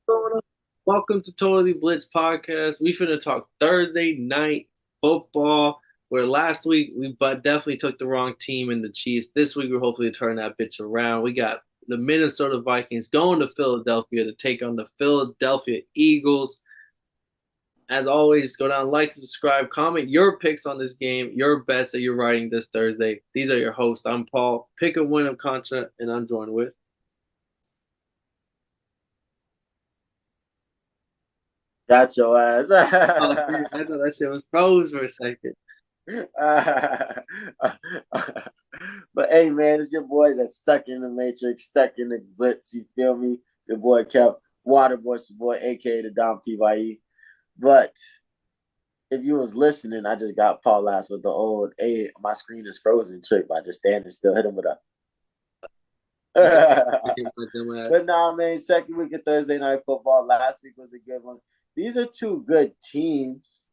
going on? Welcome to Totally Blitz Podcast. We finna talk Thursday night football. Where last week we but definitely took the wrong team in the Chiefs. This week we're hopefully turn that bitch around. We got the Minnesota Vikings going to Philadelphia to take on the Philadelphia Eagles. As always, go down, like, subscribe, comment your picks on this game, your bets that you're writing this Thursday. These are your hosts. I'm Paul. Pick a win of contra, and I'm joined with. Got your ass. Oh, man, I thought that shit was froze for a second. But hey, man, it's your boy that's stuck in the matrix, stuck in the blitz. You feel me? Your boy kept Waterboy, your boy, aka the Dom TYE. But if you was listening, I just got Paul ass with the old "Hey, my screen is frozen" trick by just standing still. Hit him with a. But nah, man, second week of Thursday night football. Last week was a good one. These are two good teams.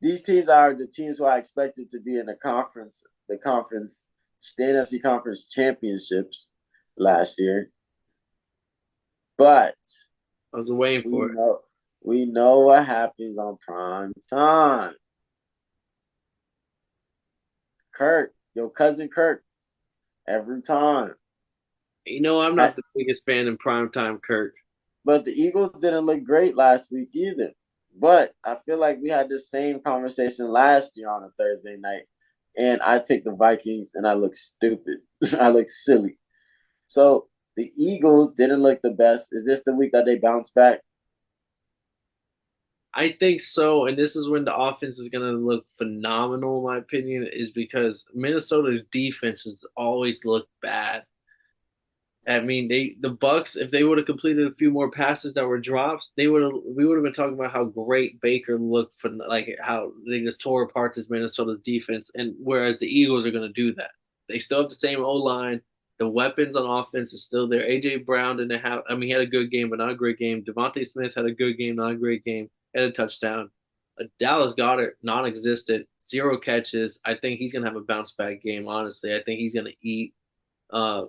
These teams are the teams who I expected to be in the NFC Conference Championships last year. But I was waiting for it. We know what happens on prime time. Kirk, your cousin Kirk, every time. I'm not the biggest fan in primetime Kirk. But the Eagles didn't look great last week either. But I feel like we had the same conversation last year on a Thursday night. And I picked the Vikings and I look stupid. I look silly. So the Eagles didn't look the best. Is this the week that they bounce back? I think so, and this is when the offense is going to look phenomenal, in my opinion, is because Minnesota's defense has always looked bad. I mean, the Bucks, if they would have completed a few more passes that were drops, we would have been talking about how great Baker looked for, like how they just tore apart this Minnesota's defense, and whereas the Eagles are going to do that, they still have the same O line. The weapons on offense is still there. AJ Brown didn't have. I mean, he had a good game, but not a great game. Devontae Smith had a good game, not a great game. Had a touchdown. Dallas Goedert, non-existent, 0 catches. I think he's gonna have a bounce back game. Honestly, I think he's gonna eat. Uh,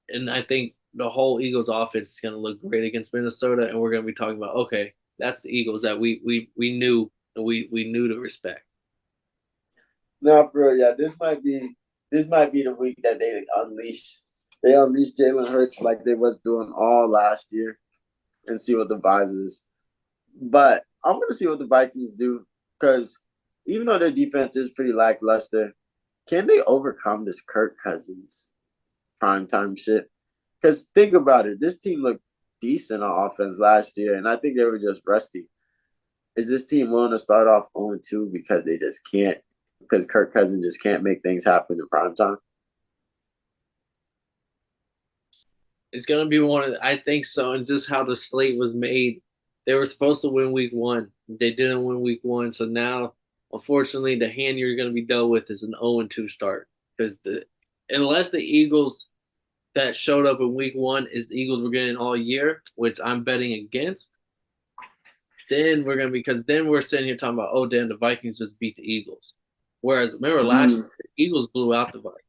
and I think the whole Eagles offense is going to look great against Minnesota, and we're going to be talking about that's the Eagles that we knew and we knew to respect. No, for real, yeah. This might be the week that they unleash Jalen Hurts like they was doing all last year, and see what the vibes is. But I'm gonna see what the Vikings do because even though their defense is pretty lackluster, can they overcome this Kirk Cousins primetime shit? Because think about it, this team looked decent on offense last year, and I think they were just rusty. Is this team willing to start off 0-2 because they just can't? Because Kirk Cousins just can't make things happen in primetime? It's going to be I think so, and just how the slate was made. They were supposed to win week one. They didn't win week one, so now, unfortunately, the hand you're going to be dealt with is an 0-2 start because unless the Eagles that showed up in week one is the Eagles we're getting all year, which I'm betting against. Then we're gonna because then we're sitting here talking about, oh damn, the Vikings just beat the Eagles. Whereas remember last year, the Eagles blew out the Vikings.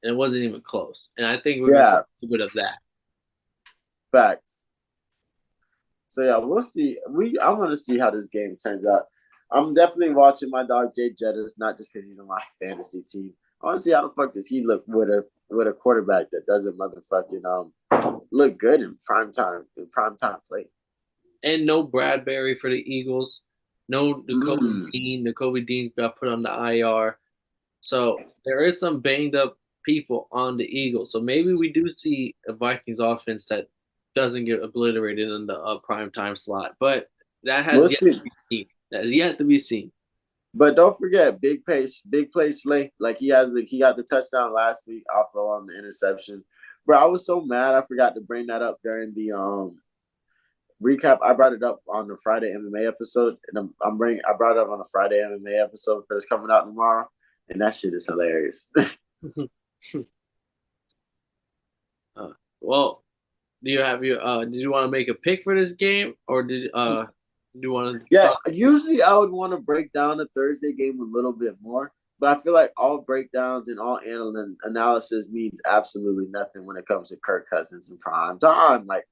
And it wasn't even close. And I think we're gonna see a little bit of that. Facts. So yeah, we'll see. I want to see how this game turns out. I'm definitely watching my dog Jay Jettis, not just because he's on my fantasy team. I want to see how the fuck does he look with a quarterback that doesn't motherfucking look good in prime time play. And no Bradbury for the Eagles. No Nakobe Dean. Nakobe Dean got put on the IR. So there is some banged up people on the Eagles. So maybe we do see a Vikings offense that doesn't get obliterated in the prime time slot. But that has yet to be seen. That is yet to be seen. But don't forget, big play Slay. Like he got the touchdown last week off of the interception. Bro, I was so mad I forgot to bring that up during the recap. I brought it up on the Friday MMA episode, and I brought it up on the Friday MMA episode because it's coming out tomorrow, and that shit is hilarious. Well, do you have your? Did you want to make a pick for this game, or do you want to? Yeah, usually I would want to break down the Thursday game a little bit more, But I feel like all breakdowns and all analysis means absolutely nothing when it comes to Kirk Cousins in prime time. Like,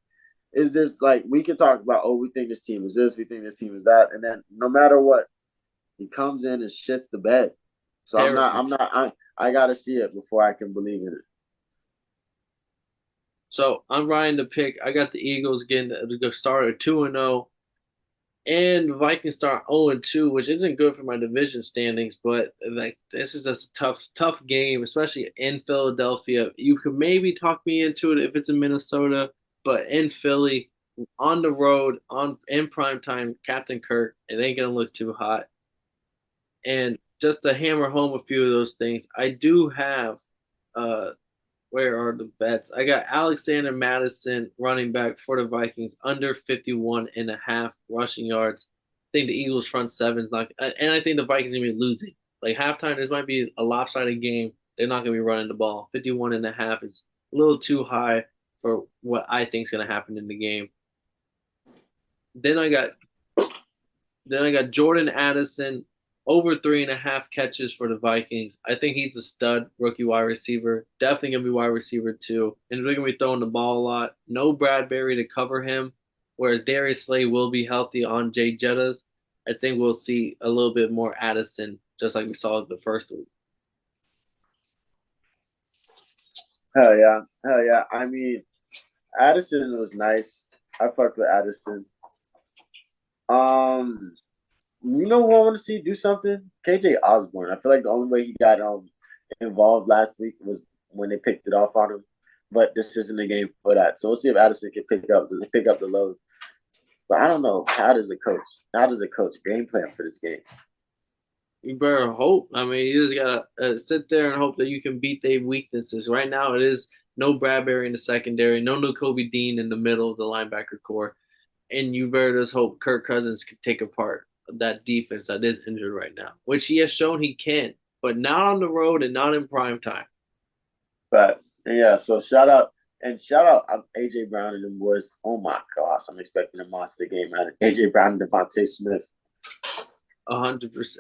is this like we can talk about? Oh, we think this team is this. We think this team is that. And then no matter what, he comes in and shits the bed. So I'm not. Terrible. I'm not. I gotta see it before I can believe in it. So I'm riding the pick. I got the Eagles getting to start at 2-0, and Vikings start 0-2, which isn't good for my division standings. But like this is just a tough game, especially in Philadelphia. You could maybe talk me into it if it's in Minnesota, but in Philly, on the road, on in prime time, Captain Kirk, it ain't gonna look too hot. And just to hammer home a few of those things, I do have uh where are the bets? I got Alexander Madison running back for the Vikings under 51 and a half rushing yards. I think the Eagles front seven is not, and I think the Vikings are going to be losing. Like halftime, this might be a lopsided game. They're not going to be running the ball. 51 and a half is a little too high for what I think is going to happen in the game. Then I got then I got Jordan Addison over 3.5 catches for the Vikings. I think he's a stud rookie wide receiver. Definitely gonna be wide receiver too. And they're gonna be throwing the ball a lot. No Bradbury to cover him, whereas Darius Slay will be healthy on Jay Jettas. I think we'll see a little bit more Addison, just like we saw the first week. Hell yeah, hell yeah. I mean, Addison was nice. I fucked with Addison. Um, you know who I want to see do something? KJ Osborne. I feel like the only way he got involved last week was when they picked it off on him. But this isn't a game for that. So we'll see if Addison can pick up the load. But I don't know. How does the coach game plan for this game? You better hope. I mean, you just gotta sit there and hope that you can beat their weaknesses. Right now, it is no Bradbury in the secondary, no Kobe Dean in the middle of the linebacker core, and you better just hope Kirk Cousins can take apart that defense that is injured right now, which he has shown he can, but not on the road and not in prime time. But yeah, so shout out AJ Brown and them boys. Oh my gosh, I'm expecting a monster game out of AJ Brown and Devontae Smith. 100%.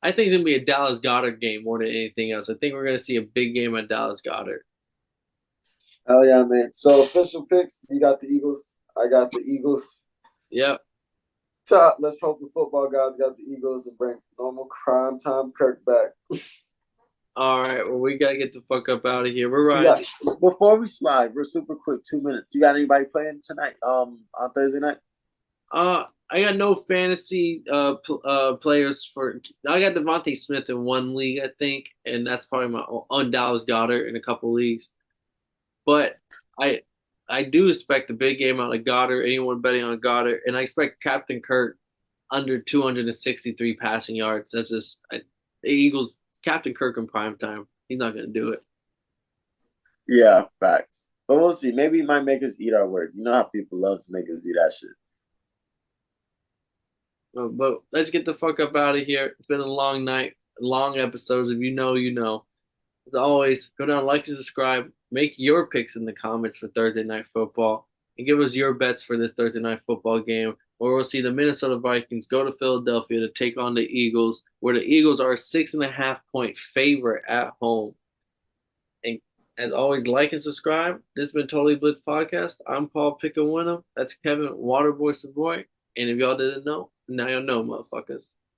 I think it's gonna be a Dallas Goddard game more than anything else. I think we're gonna see a big game on Dallas Goddard. Oh yeah, man. So official picks, you got the Eagles. I got the Eagles. Yep. Top. Let's hope the football guys got the Eagles and bring normal crime time Kirk back. All right. Well, we gotta get the fuck up out of here. We're You riding. got before we slide, we're super quick, 2 minutes. You got anybody playing tonight? On Thursday night? I got no fantasy players for. I got Devontae Smith in one league, I think, and that's probably my on Dallas Goddard in a couple leagues. But I I do expect a big game out of Goddard. Anyone betting on Goddard, and I expect Captain Kirk under 263 passing yards. That's just the Eagles. Captain Kirk in prime time. He's not going to do it. Yeah, facts. But we'll see. Maybe he might make us eat our words. You know how people love to make us do that shit. But let's get the fuck up out of here. It's been a long night, long episodes. If you know, you know. As always, go down, like and subscribe. Make your picks in the comments for Thursday Night Football. And give us your bets for this Thursday Night Football game, where we'll see the Minnesota Vikings go to Philadelphia to take on the Eagles, where the Eagles are a 6.5 point favorite at home. And as always, like and subscribe. This has been Totally Blitz Podcast. I'm Paul Pickawinham. That's Kevin Waterboy Savoy. And if y'all didn't know, now y'all know, motherfuckers.